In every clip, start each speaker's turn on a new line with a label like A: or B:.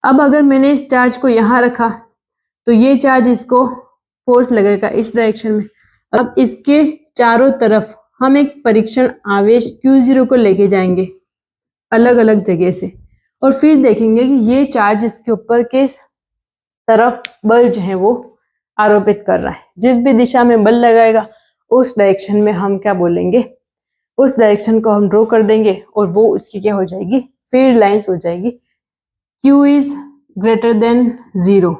A: अब अगर मैंने इस चार्ज को यहाँ रखा तो ये चार्ज इसको फोर्स लगेगा इस डायरेक्शन में। अब इसके चारों तरफ हम एक परीक्षण आवेश Q0 को लेके जाएंगे अलग अलग जगह से, और फिर देखेंगे कि ये चार्ज इसके ऊपर किस तरफ बल जो है वो आरोपित कर रहा है। जिस भी दिशा में बल लगाएगा उस डायरेक्शन में हम क्या बोलेंगे, उस डायरेक्शन को हम ड्रॉ कर देंगे और वो उसकी क्या हो जाएगी, फील्ड लाइंस हो जाएगी। Q इज ग्रेटर देन 0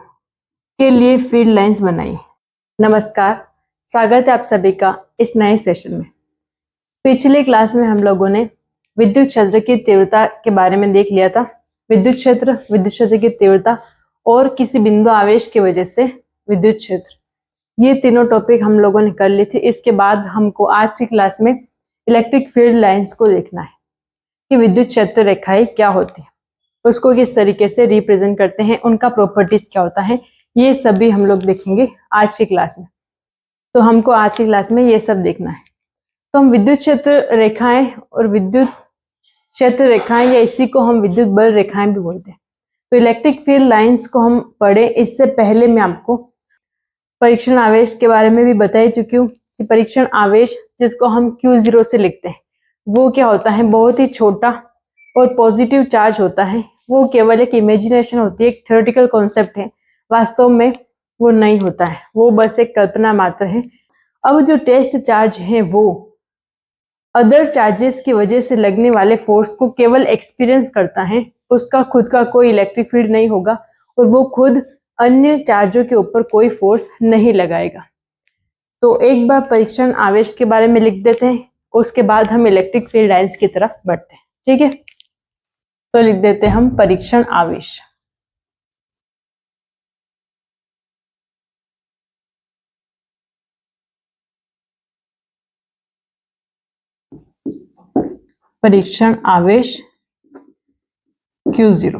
A: के लिए फील्ड लाइंस बनाइए। नमस्कार, स्वागत है आप सभी का इस नए सेशन में। पिछले क्लास में हम लोगों ने विद्युत क्षेत्र की तीव्रता के बारे में देख लिया था। विद्युत क्षेत्र की तीव्रता और किसी बिंदु आवेश की वजह से विद्युत क्षेत्र, ये तीनों टॉपिक हम लोगों ने कर ली थी। इसके बाद हमको आज की क्लास में इलेक्ट्रिक फील्ड लाइंस को देखना है कि विद्युत क्षेत्र रेखाएं क्या होती है, उसको किस तरीके से रिप्रेजेंट करते हैं, उनका प्रॉपर्टीज क्या होता है, ये सभी हम लोग देखेंगे आज की क्लास में। तो हमको आज की क्लास में ये सब देखना है। तो हम विद्युत क्षेत्र रेखाएं और विद्युत क्षेत्र रेखाएं या इसी को हम विद्युत बल रेखाएं भी बोलते हैं। तो इलेक्ट्रिक फील्ड लाइंस को हम पढ़े, इससे पहले मैं आपको परीक्षण आवेश के बारे में भी बता चुकी हूँ कि परीक्षण आवेश जिसको हम Q0 से लिखते हैं वो क्या होता है, बहुत ही छोटा और पॉजिटिव चार्ज होता है। वो केवल एक इमेजिनेशन होती है, एक थ्योरेटिकल कॉन्सेप्ट है, वास्तव में वो नहीं होता है, वो बस एक कल्पना मात्र है। अब जो टेस्ट चार्ज है वो अदर चार्जेस की वजह से लगने वाले फोर्स को केवल एक्सपीरियंस करता है, उसका खुद का कोई इलेक्ट्रिक फील्ड नहीं होगा और वो खुद अन्य चार्जों के ऊपर कोई फोर्स नहीं लगाएगा। तो एक बार परीक्षण आवेश के बारे में लिख देते हैं, उसके बाद हम इलेक्ट्रिक फील्ड लाइंस की तरफ बढ़ते हैं। ठीक है, तो लिख देते हैं हम परीक्षण आवेश। परीक्षण आवेश Q0।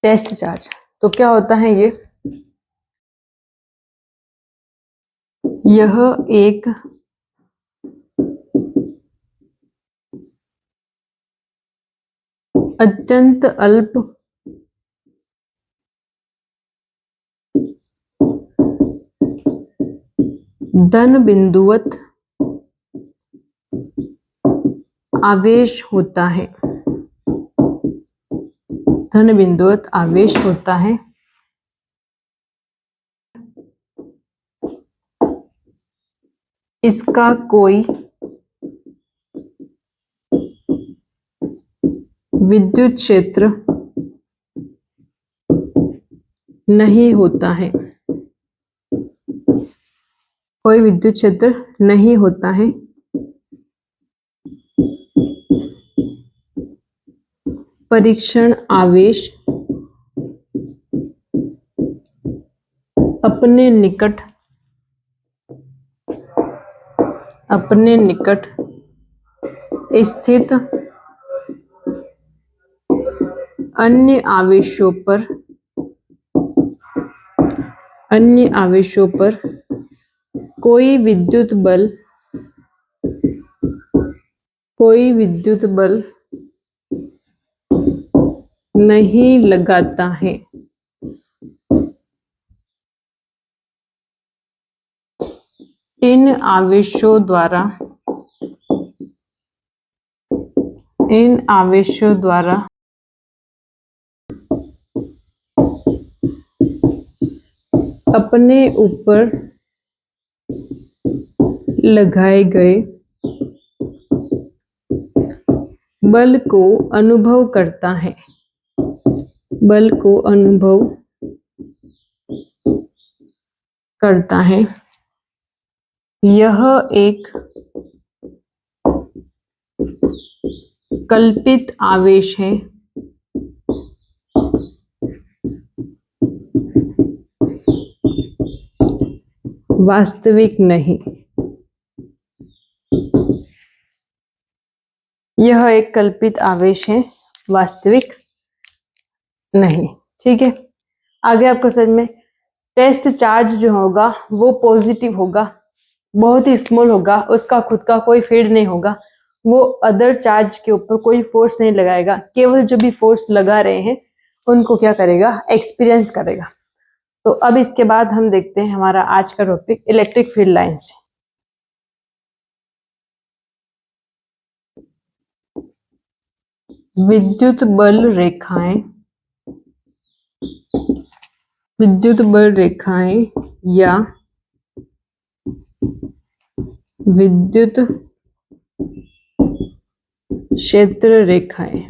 A: टेस्ट चार्ज तो क्या होता है, यह एक अत्यंत अल्प धन बिंदुवत आवेश होता है, धन बिंदुवत आवेश होता है। इसका कोई विद्युत क्षेत्र नहीं होता है, कोई विद्युत क्षेत्र नहीं होता है। परीक्षण आवेश अपने निकट स्थित अन्य आवेशों पर कोई विद्युत बल नहीं लगाता है। इन आवेशों द्वारा अपने ऊपर लगाए गए बल को अनुभव करता है, बल को अनुभव करता है। यह एक कल्पित आवेश है, वास्तविक नहीं। यह एक कल्पित आवेश है, वास्तविक नहीं। ठीक है, आगे आपको समझ में टेस्ट चार्ज जो होगा वो पॉजिटिव होगा, बहुत ही स्मॉल होगा, उसका खुद का कोई फील्ड नहीं होगा, वो अदर चार्ज के ऊपर कोई फोर्स नहीं लगाएगा, केवल जो भी फोर्स लगा रहे हैं उनको क्या करेगा, एक्सपीरियंस करेगा। तो अब इसके बाद हम देखते हैं हमारा आज का टॉपिक इलेक्ट्रिक फील्ड लाइंस। विद्युत बल रेखाएं, विद्युत बल रेखाएं या विद्युत क्षेत्र रेखाएं।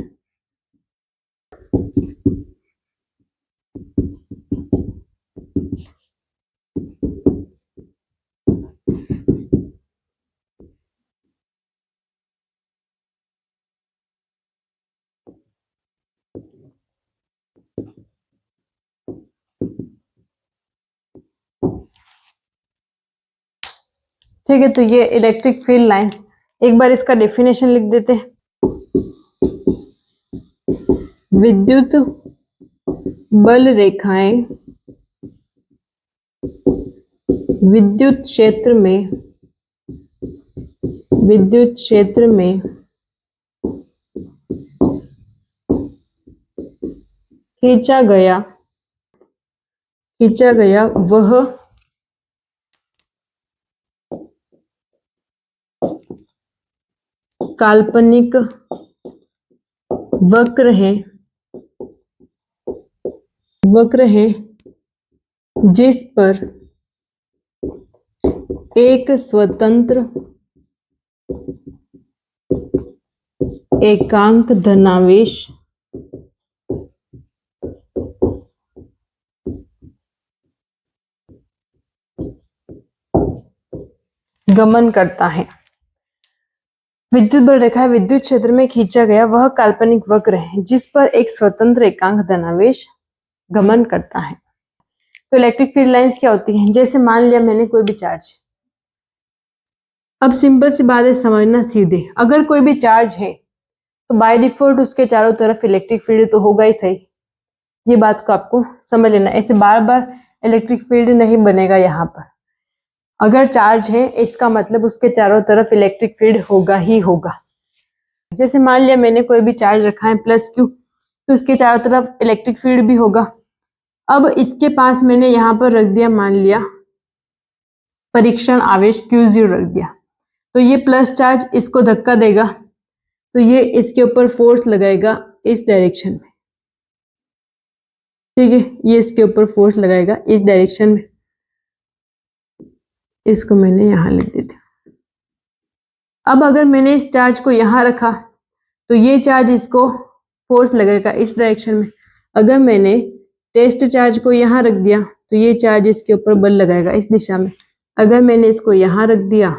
A: ठीक है, तो ये इलेक्ट्रिक फील्ड लाइंस, एक बार इसका डेफिनेशन लिख देते हैं। विद्युत बल रेखाएं विद्युत क्षेत्र में खींचा गया वह काल्पनिक वक्र है जिस पर एक स्वतंत्र एकांक धनावेश गमन करता है। विद्युत बल रेखा विद्युत क्षेत्र में खींचा गया वह काल्पनिक वक्र है जिस पर एक स्वतंत्र एकांक धनावेश गमन करता है। तो इलेक्ट्रिक फील्ड लाइंस क्या होती हैं? जैसे मान लिया मैंने कोई भी चार्ज, अब सिंपल सी बात है, समझना सीधे, अगर कोई भी चार्ज है तो बाय डिफॉल्ट उसके चारों तरफ इलेक्ट्रिक फील्ड तो होगा ही सही। ये बात को आपको समझ लेना, ऐसे बार बार इलेक्ट्रिक फील्ड नहीं बनेगा। यहाँ पर अगर चार्ज है इसका मतलब उसके चारों तरफ इलेक्ट्रिक फील्ड होगा ही होगा। जैसे मान लिया मैंने कोई भी चार्ज रखा है प्लस क्यू, तो इसके चारों तरफ इलेक्ट्रिक फील्ड भी होगा। अब इसके पास मैंने यहाँ पर रख दिया, मान लिया परीक्षण आवेश Q0 रख दिया, तो ये प्लस चार्ज इसको धक्का देगा, तो ये इसके ऊपर फोर्स लगाएगा इस डायरेक्शन में। ठीक है, ये इसके ऊपर फोर्स लगाएगा इस डायरेक्शन में, इसको मैंने यहां लिख देती हूँ। अब अगर मैंने इस चार्ज को यहां रखा तो ये चार्ज इसको फोर्स लगेगा इस डायरेक्शन में। अगर मैंने टेस्ट चार्ज को यहां रख दिया तो ये चार्ज इसके ऊपर बल लगाएगा इस दिशा में। अगर मैंने इसको यहां रख दिया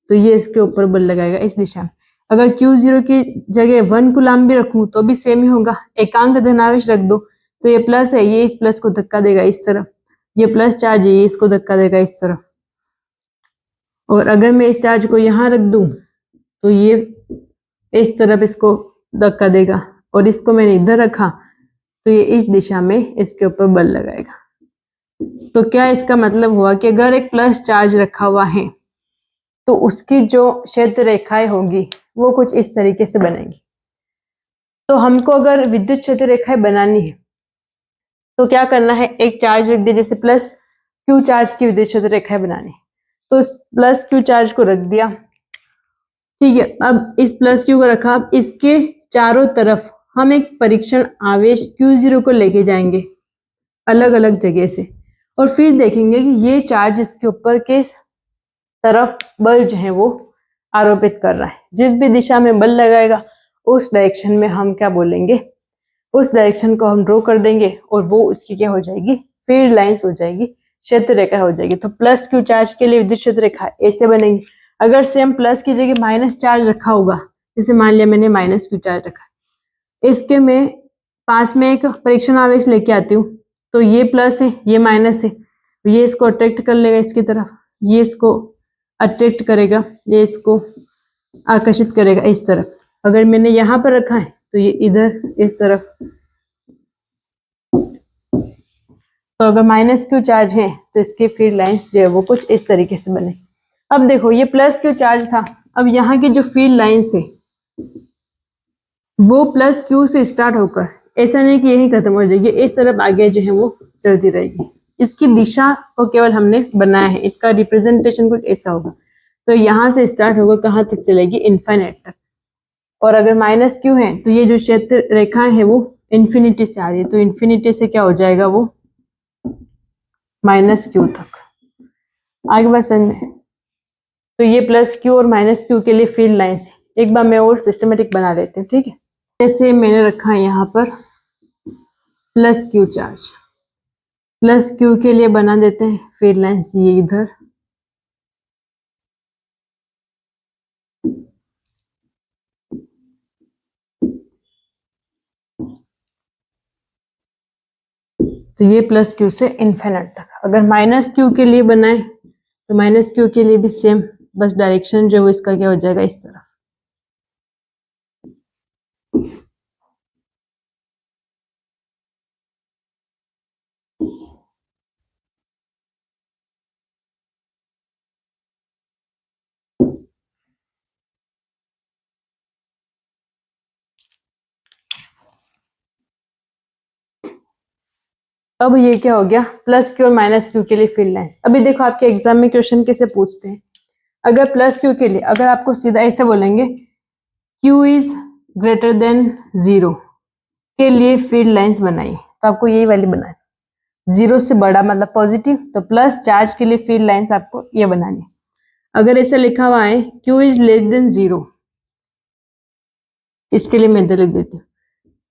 A: तो ये इसके ऊपर बल लगाएगा इस दिशा में। अगर Q0 की जगह 1 कूलम भी रखूं तो भी सेम ही होगा। एकांक धनावेश रख दो तो ये प्लस है, ये इस प्लस को धक्का देगा इस तरफ, ये प्लस चार्ज है, ये इसको धक्का देगा इस तरफ। और अगर मैं इस चार्ज को यहाँ रख दूं तो ये इस तरफ इसको धक्का देगा, और इसको मैंने इधर रखा तो ये इस दिशा में इसके ऊपर बल लगाएगा। तो क्या इसका मतलब हुआ कि अगर एक प्लस चार्ज रखा हुआ है तो उसकी जो क्षेत्र रेखाएं होगी वो कुछ इस तरीके से बनेगी। तो हमको अगर विद्युत क्षेत्र रेखाएं बनानी है तो क्या करना है, एक चार्ज रख दिया, जैसे प्लस क्यू चार्ज की विद्युत क्षेत्र रेखाएं बनानी, तो इस प्लस क्यू चार्ज को रख दिया। ठीक है, अब इस प्लस क्यू को रखा, अब इसके चारों तरफ हम एक परीक्षण आवेश Q0 को लेके जाएंगे अलग अलग जगह से, और फिर देखेंगे कि ये चार्ज इसके ऊपर किस तरफ बल जो है वो आरोपित कर रहा है। जिस भी दिशा में बल लगाएगा उस डायरेक्शन में हम क्या बोलेंगे, उस डायरेक्शन को हम ड्रॉ कर देंगे और वो उसकी क्या हो जाएगी, फील्ड लाइंस हो जाएगी, क्षेत्र रेखा हो जाएगी। तो प्लस क्यू चार्ज के लिए विद्युत क्षेत्र रेखा ऐसे बनेगी। अगर सेम प्लस की जगह माइनस चार्ज रखा होगा, जैसे मान लिया मैंने माइनस क्यू चार्ज रखा, इसके मैं पास में एक परीक्षण आवेश लेके आती हूँ, तो ये प्लस है ये माइनस है, तो ये इसको अट्रैक्ट कर लेगा इसकी तरफ, ये इसको अट्रैक्ट करेगा, ये इसको आकर्षित करेगा इस तरफ। अगर मैंने यहाँ पर रखा है तो ये इधर इस तरफ तो अगर माइनस क्यू चार्ज है तो इसके फील्ड लाइंस जो है वो कुछ इस तरीके से बने। अब देखो ये प्लस क्यू चार्ज था, अब यहाँ की जो फील्ड लाइंस है वो प्लस क्यू से स्टार्ट होकर ऐसा नहीं कि यही खत्म हो जाएगी, इस तरफ आगे जो है वो चलती रहेगी। इसकी दिशा को केवल हमने बनाया है, इसका रिप्रेजेंटेशन कुछ ऐसा होगा। तो यहाँ से स्टार्ट होगा कहाँ तक चलेगी, इन्फिनिट तक। और अगर माइनस क्यू है तो ये जो क्षेत्र रेखाएं है वो इन्फिनिटी से आ रही है, तो इन्फिनिटी से क्या हो जाएगा वो माइनस क्यू तक। आगे बात समझ में। तो ये प्लस क्यू और माइनस क्यू के लिए फील्ड लाइंस है। एक बार मैं और सिस्टमेटिक बना लेते हैं, ठीक है। जैसे मैंने रखा है यहाँ पर plus Q charge, plus Q के लिए बना देते हैं फील्ड लाइंस ये इधर, तो ये प्लस क्यू से इन्फिनिट तक। अगर माइनस क्यू के लिए बनाए तो माइनस क्यू के लिए भी सेम, बस डायरेक्शन जो है इसका क्या हो जाएगा, इस तरफ। अब ये क्या हो गया, प्लस क्यू और माइनस क्यू के लिए फील्ड लाइंस। अभी देखो आपके एग्जाम में क्वेश्चन कैसे पूछते हैं, अगर प्लस क्यू के लिए अगर आपको सीधा ऐसे बोलेंगे क्यू इज ग्रेटर देन 0 के लिए फील्ड लाइंस बनाइए, तो आपको यही वाली बनानी, 0 से बड़ा मतलब पॉजिटिव, तो प्लस चार्ज के लिए फील्ड लाइंस आपको ये बनानी। अगर ऐसा लिखा हुआ है क्यू इज लेस देन 0, इसके लिए मैं इधर लिख देती हूँ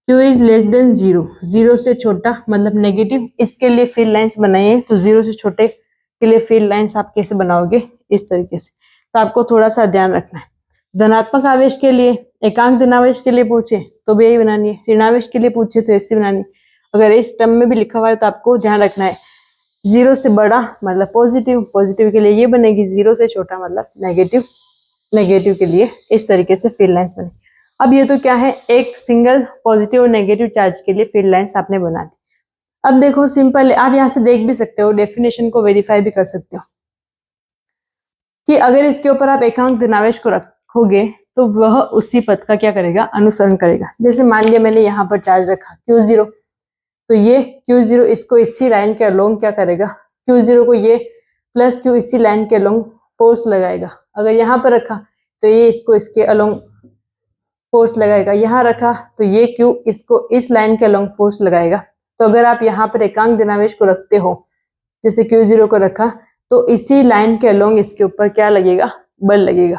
A: क्यू इज लेस देन 0, 0 से छोटा मतलब नेगेटिव, इसके लिए फील्ड लाइंस बनाइए। तो 0 से छोटे के लिए फील्ड लाइंस आप कैसे बनाओगे, इस तरीके से। तो आपको थोड़ा सा ध्यान रखना है। धनात्मक आवेश के लिए, एकांक धनावेश के लिए पूछे तो भी यही बनानी है, ऋणावेश के लिए पूछे तो ऐसी बनानी। अगर इस टर्म में भी लिखा हुआ है तो आपको ध्यान रखना है 0 से बड़ा मतलब पॉजिटिव, पॉजिटिव के लिए ये बनेगी, 0 से छोटा मतलब नेगेटिव, नेगेटिव के लिए इस तरीके से फील्ड लाइंस बने। अब ये तो क्या है, एक सिंगल पॉजिटिव और नेगेटिव चार्ज के लिए फील्ड लाइंस आपने बना दी। अब देखो सिंपल है, आप यहाँ से देख भी सकते हो, डेफिनेशन को वेरीफाई भी कर सकते हो कि अगर इसके ऊपर आप एकांक धनावेश को रखोगे तो वह उसी पथ का क्या करेगा, अनुसरण करेगा। जैसे मान लिया मैंने यहाँ पर चार्ज रखा Q0, तो ये Q0 इसको इसी लाइन के अलोंग क्या करेगा, Q0 को ये प्लस Q इसी लाइन के अलोंग फोर्स लगाएगा। अगर यहाँ पर रखा तो ये इसको इसके अलोंग फोर्स लगाएगा, यहाँ रखा तो ये Q इसको इस लाइन के अलोंग फोर्स लगाएगा। तो अगर आप यहाँ पर एकांक धनावेश को रखते हो, जैसे Q0 को रखा, तो इसी लाइन के अलोंग इसके ऊपर क्या लगेगा, बल लगेगा।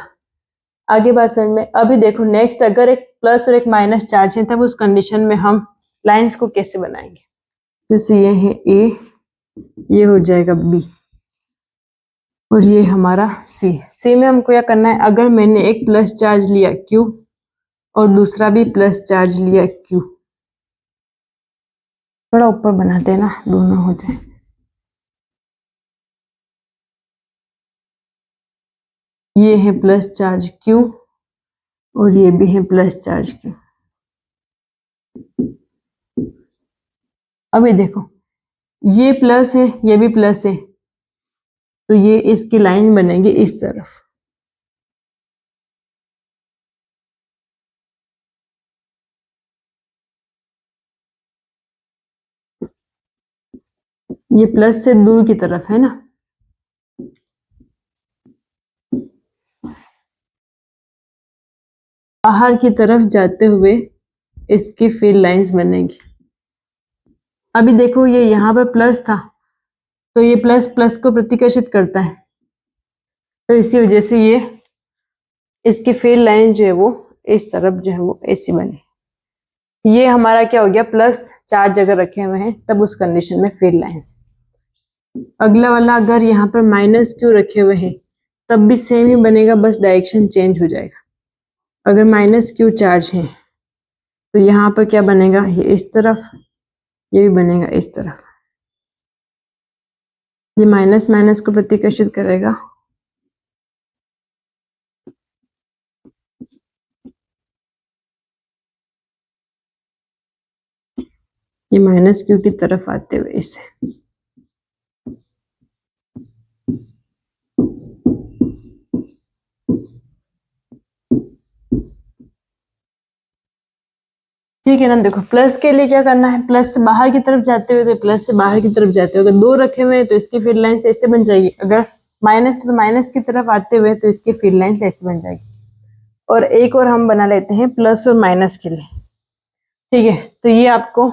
A: आगे बात समझ में। अभी देखो नेक्स्ट, अगर एक प्लस और एक माइनस चार्ज है तब उस कंडीशन में हम लाइंस को कैसे बनाएंगे। जैसे ये है A, ये हो जाएगा B और ये हमारा C में हमको क्या करना है, अगर मैंने एक प्लस चार्ज लिया Q और दूसरा भी प्लस चार्ज लिया Q, थोड़ा ऊपर बनाते हैं ना, दोनों हो जाए। ये है प्लस चार्ज Q और ये भी है प्लस चार्ज Q। अभी देखो ये प्लस है ये भी प्लस है, तो ये इसकी लाइन बनेगी इस तरफ। ये प्लस से दूर की तरफ है ना, बाहर की तरफ जाते हुए इसकी फील्ड लाइंस बनेगी। अभी देखो ये यहाँ पर प्लस था तो ये प्लस प्लस को प्रतिकर्षित करता है, तो इसी वजह से ये इसकी फील्ड लाइन जो है वो इस तरफ जो है वो ऐसी बने। ये हमारा क्या हो गया, प्लस चार्ज अगर रखे हुए हैं तब उस कंडीशन में फील्ड लाइंस। अगला वाला अगर यहाँ पर माइनस क्यू रखे हुए हैं तब भी सेम ही बनेगा, बस डायरेक्शन चेंज हो जाएगा। अगर माइनस क्यू चार्ज है तो यहाँ पर क्या बनेगा, ये इस तरफ, ये भी बनेगा इस तरफ। ये माइनस माइनस को प्रतिकर्षित करेगा, ये माइनस क्यू की तरफ आते हुए इसे ठीक है ना। देखो प्लस के लिए क्या करना है, प्लस से बाहर की तरफ जाते हुए तो प्लस से बाहर की तरफ जाते हुए, अगर दो रखे हुए हैं तो इसकी फील्ड लाइंस ऐसे बन जाएगी, अगर माइनस तो माइनस की तरफ आते हुए तो इसकी फील्ड लाइंस ऐसे बन जाएगी। और एक और हम बना लेते हैं प्लस और माइनस के लिए। ठीक है, तो ये आपको,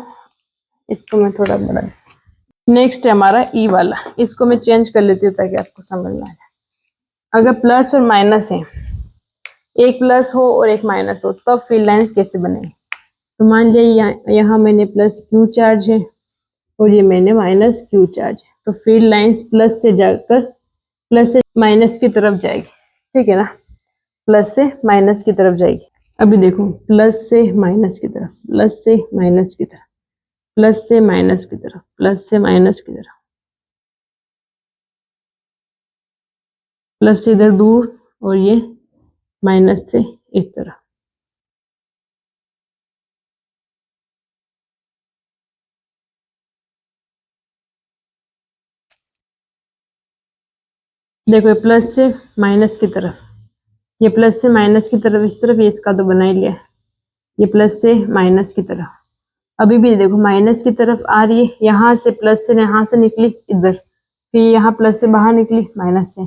A: इसको मैं थोड़ा बड़ा, नेक्स्ट है हमारा ई वाला, इसको मैं चेंज कर लेती हूँ ताकि आपको समझ में आ जाए। अगर प्लस और माइनस है, एक प्लस हो और एक माइनस हो, तब फील्ड लाइंस कैसे बनेंगे। तो मान लिया यहाँ मैंने प्लस क्यू चार्ज है और ये मैंने माइनस क्यू चार्ज है, तो फील्ड लाइंस प्लस से जाकर प्लस से माइनस की तरफ जाएगी। ठीक है ना, प्लस से माइनस की तरफ जाएगी। अभी देखो प्लस से माइनस की तरफ, प्लस से माइनस की तरफ, प्लस से माइनस की तरफ, प्लस से माइनस की तरफ, प्लस से इधर दूर और ये माइनस से इस तरह। देखो प्लस से माइनस की तरफ, ये प्लस से माइनस की तरफ इस तरफ, ये इसका तो बना ही लिया। ये प्लस से माइनस की तरफ, अभी भी देखो माइनस की तरफ आ रही है, यहाँ से प्लस से यहाँ से निकली इधर, फिर यहाँ प्लस से बाहर निकली माइनस से,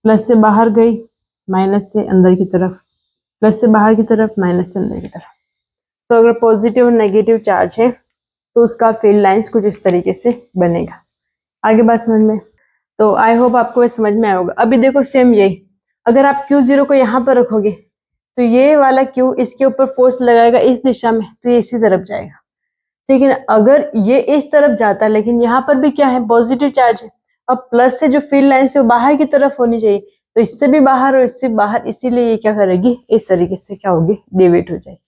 A: प्लस से बाहर गई माइनस से अंदर की तरफ, प्लस से बाहर की तरफ माइनस से अंदर की तरफ। तो अगर पॉजिटिव और नेगेटिव चार्ज है तो उसका फील्ड लाइंस कुछ इस तरीके से बनेगा। आगे बात समझ में, तो आई होप आपको ये समझ में आया होगा। अभी देखो सेम यही, अगर आप Q0 को यहाँ पर रखोगे तो ये वाला Q इसके ऊपर फोर्स लगाएगा इस दिशा में, तो ये इसी तरफ जाएगा। ठीक है ना, अगर ये इस तरफ जाता है, लेकिन यहाँ पर भी क्या है, पॉजिटिव चार्ज है, अब प्लस से जो फील्ड लाइन है वो बाहर की तरफ होनी चाहिए, तो इससे भी बाहर और इससे बाहर, इसीलिए ये क्या करेगी, इस तरीके से क्या होगी, डेविएट हो जाएगी।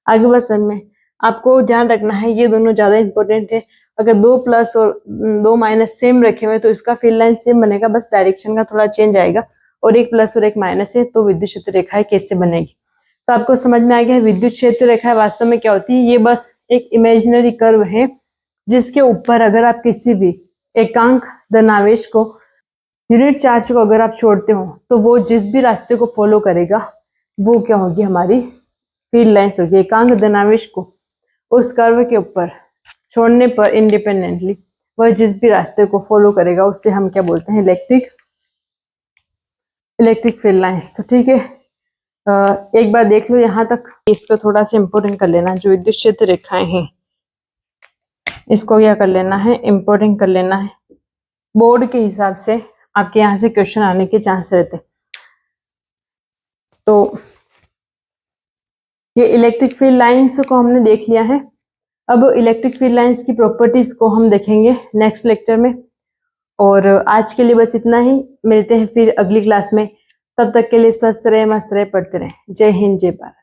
A: आगे बस में आपको ध्यान रखना है, ये दोनों ज्यादा इंपॉर्टेंट है। अगर दो प्लस और दो माइनस सेम रखे हुए तो इसका फील्ड लाइन सेम बनेगा, बस डायरेक्शन का थोड़ा चेंज आएगा। और एक प्लस और एक माइनस है तो विद्युत क्षेत्र रेखा कैसे बनेगी। तो आपको समझ में आ गया विद्युत क्षेत्र रेखा वास्तव में क्या होती है। ये बस एक इमेजिनरी कर्व है जिसके ऊपर अगर आप किसी भी एकांक धनावेश को, यूनिट चार्ज को अगर आप छोड़ते हो तो वो जिस भी रास्ते को फॉलो करेगा वो क्या होगी, हमारी फील्ड लाइंस होगी। एकांक धनावेश को उस कर्व के ऊपर छोड़ने पर इंडिपेंडेंटली वह जिस भी रास्ते को फॉलो करेगा उससे हम क्या बोलते हैं, इलेक्ट्रिक फील्ड लाइंस। तो ठीक है, एक बार देख लो यहाँ तक, इसको थोड़ा सा इम्पोर्टेंट कर लेना। जो विद्युत क्षेत्र रेखाएं हैं इसको क्या कर लेना है, इम्पोर्टेंट कर लेना है। बोर्ड के हिसाब से आपके यहाँ से क्वेश्चन आने के चांस रहते। तो ये इलेक्ट्रिक फील्ड लाइंस को हमने देख लिया है। अब इलेक्ट्रिक फील्ड लाइंस की प्रॉपर्टीज को हम देखेंगे नेक्स्ट लेक्चर में। और आज के लिए बस इतना ही, मिलते हैं फिर अगली क्लास में। तब तक के लिए स्वस्थ रहे, मस्त रहे, पढ़ते रहे। जय हिंद, जय भारत।